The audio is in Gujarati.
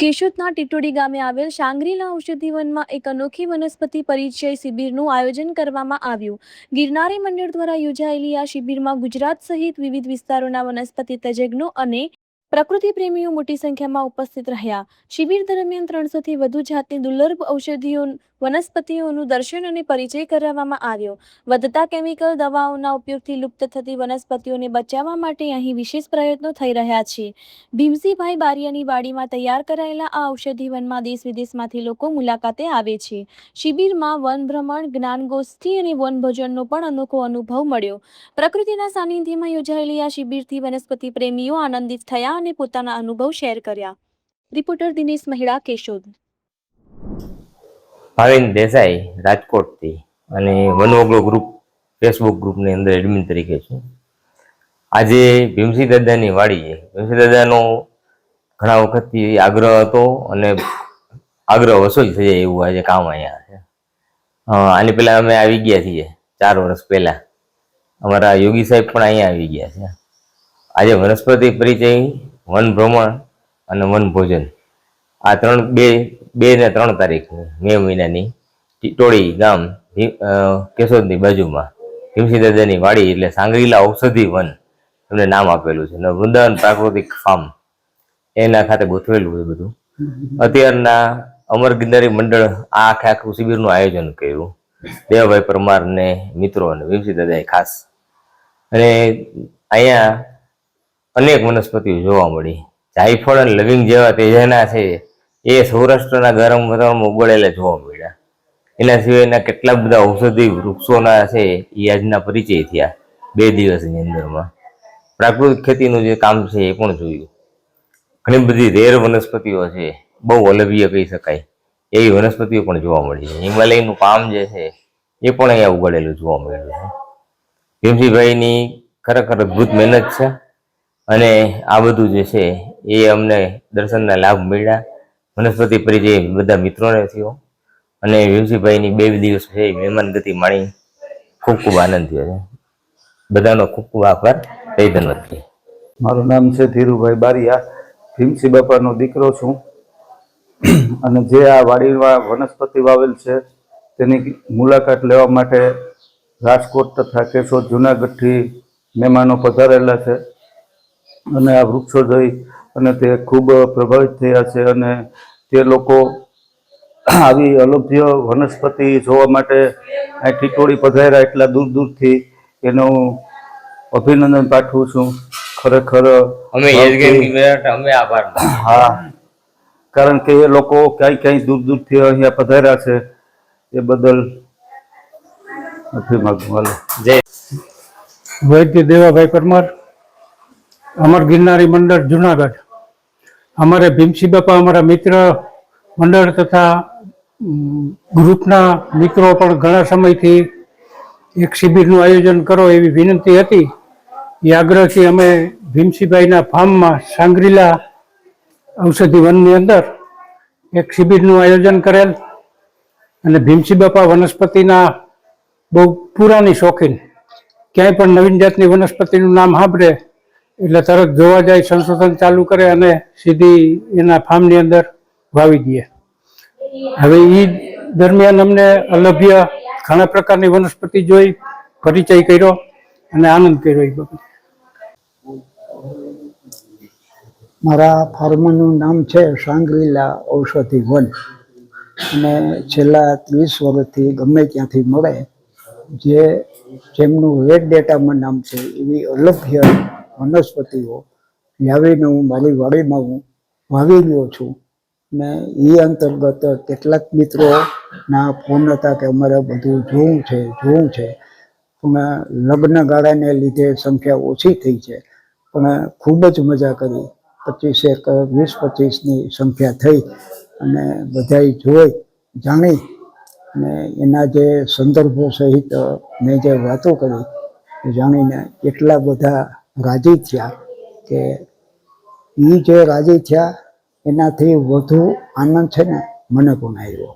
કેશોદના ટીટોડી ગામે આવેલ શાંગ્રીલા ઔષધિ વનમાં એક અનોખી વનસ્પતિ પરિચય શિબિરનું આયોજન કરવામાં આવ્યું. ગિરનારી મંડળ દ્વારા યોજાયેલી આ શિબિરમાં ગુજરાત સહિત વિવિધ વિસ્તારોના વનસ્પતિ તજજ્ઞો અને પ્રકૃતિ પ્રેમીઓ મોટી સંખ્યામાં ઉપસ્થિત રહ્યા. શિબિર દરમિયાન 300થી વધુ જાતની દુર્લભ ઔષધીઓ વનસ્પતિઓનું દર્શન અને પરિચય કરાવવામાં આવ્યો. વધતા કેમિકલ દવાઓના ઉપયોગથી લુપ્ત થતી વનસ્પતિઓને બચાવવા માટે અહીં વિશેષ પ્રયત્નો થઈ રહ્યા છે. ભીમસિંહભાઈ બારિયાની વાડીમાં તૈયાર કરાયેલા આ ઔષધિ વનમાં દેશ વિદેશમાંથી લોકો મુલાકાતે આવે છે. શિબિરમાં વન ભ્રમણ, જ્ઞાનગોષ્ઠી અને વનભોજનનો પણ અનોખો અનુભવ મળ્યો. પ્રકૃતિના સાનિધ્યમાં યોજાયેલી આ શિબિરથી વનસ્પતિ પ્રેમીઓ આનંદિત થયા અને પોતાના અનુભવ શેર કર્યા. રિપોર્ટર દિનેશ મહિડા, કેશોદ. ભાવિન દેસાઈ રાજકોટથી અને વનઓગળો ગ્રુપ ફેસબુક ગ્રુપની અંદર એડમિન તરીકે છું. આજે ભીમસિંહ દાદાની વાડી છે. ભીમસિંહ દાદાનો ઘણા વખતથી આગ્રહ હતો અને આગ્રહ વસૂલ થઈ જાય એવું આજે કામ અહીંયા છે. આની પહેલાં અમે આવી ગયા છીએ 4 વર્ષ પહેલાં. અમારા યોગી સાહેબ પણ અહીંયા આવી ગયા છે. આજે વનસ્પતિ પરિચય, વન ભ્રમણ અને વન ભોજન આ 2 ને 3 તારીખ મે મહિનાની ટીટોડી ગામ કેશોદની બાજુમાં ભીમસિંહ દાદાની વાડી એટલે સાંગરીલા ઔષધિ વન એમને નામ આપેલું છે અને વૃંદાવન પ્રાકૃતિક ફાર્મ એના ખાતે ગોઠવેલું છે બધું. અત્યારના અમર ગિરનારી મંડળ આ આખું શિબિરનું આયોજન કર્યું. દેવાભાઈ પરમાર ને મિત્રો અને ભીમસિંહ દાદાએ ખાસ. અને અહીંયા અનેક વનસ્પતિઓ જોવા મળી. જાયફળ અને લવિંગ જેવા તેજાના છે એ સૌરાષ્ટ્રના ગરમ વાતાવરણમાં ઉગળેલા જોવા મળ્યા. એના સિવાયના કેટલા બધા ઔષધિ વૃક્ષોના છે એ આજના પરિચય થયા 2 દિવસની અંદરમાં. પ્રાકૃતિક ખેતીનું જે કામ છે એ પણ જોયું. ઘણી બધી રેર વનસ્પતિઓ છે, બહુ અલભ્ય કહી શકાય એવી વનસ્પતિઓ પણ જોવા મળી છે. હિમાલયનું પામ જે છે એ પણ અહીંયા ઉગાડેલું જોવા મળેલું છે. ભીમસિંહભાઈની ખરેખર અદ્ભુત મહેનત છે અને આ બધું જે છે એ અમને દર્શનના લાભ મળ્યા. વનસ્પતિ પરિચય બધા મિત્રોને થયો અને ભીમસિંહભાઈની 2 દિવસ છે મહેમાન ગતિ માણી ખૂબ ખૂબ આનંદ થયો છે. બધાનો ખૂબ ખૂબ આભાર. જય ધન્વંતરી. મારું નામ છે ધીરુભાઈ બારિયા. ભીમસિંહ બાપાનો દીકરો છું અને જે આ વાડીમાં વનસ્પતિ વાવેલ છે તેની મુલાકાત લેવા માટે રાજકોટ તથા કેશોદ, જુનાગઢથી મહેમાનો પધારેલા છે અને આ વૃક્ષો જોઈ અને તે ખૂબ પ્રભાવિત થયા છે અને તે લોકો આવી અલભ્ય વનસ્પતિ જોવા માટે આ ટીટોડી પધાર્યા એટલા દૂર દૂરથી એનો અભિનંદન પાઠવું છું. ખરેખર અમે આભાર. હા, કારણ કે એ લોકો ક્યાંય દૂર દૂરથી અહીંયા પધાર્યા છે એ બદલ જય વૈદ્ય દેવાભાઈ પરમાર, અમર ગિરનારી મંડળ, જુનાગઢ. અમારે ભીમસિંહ બાપા અમારા મિત્ર મંડળ તથા ગ્રુપના મિત્રો પણ ઘણા સમયથી એક શિબિરનું આયોજન કરો એવી વિનંતી હતી. એ આગ્રહથી અમે ભીમસિંહભાઈના ફાર્મમાં સાંગરીલા ઔષધિ વનની અંદર એક શિબિરનું આયોજન કરેલ અને ભીમસિંહ બાપા વનસ્પતિના બહુ પુરાની શોખીન. ક્યાંય પણ નવીન જાતની વનસ્પતિનું નામ સાંભળે એટલે તરત જોવા જાય, સંશોધન ચાલુ કરે અને સીધી એના ફાર્મની અંદર વાવી દે. હવે એ દરમિયાન અમને અલભ્ય ઘણા પ્રકારની વનસ્પતિ જોઈ, પરિચય કર્યો અને આનંદ કર્યો. એ બાબત મારા ફાર્મનું નામ છે સાંગરીલા ઔષધિ વન અને છેલ્લા 30 વર્ષથી ગમે ત્યાંથી મળે જેમનું રેડ ડેટામાં નામ છે એવી અલભ્ય વનસ્પતિઓ લાવીને હું મારી વાડીમાં હું વાવી રહ્યો છું. ને એ અંતર્ગત કેટલાક મિત્રોના ફોન હતા કે અમારે બધું જોવું છે પણ લગ્ન ગાળાને લીધે સંખ્યા ઓછી થઈ છે. પણ ખૂબ જ મજા કરી. 20-25ની સંખ્યા થઈ અને બધાએ જોઈ જાણી અને એના જે સંદર્ભો સહિત મેં જે વાતો કરી જાણીને એટલા બધા રાજી થયા કે એ જે રાજી થયા એનાથી વધુ આનંદ છે ને મને પણ આવ્યો.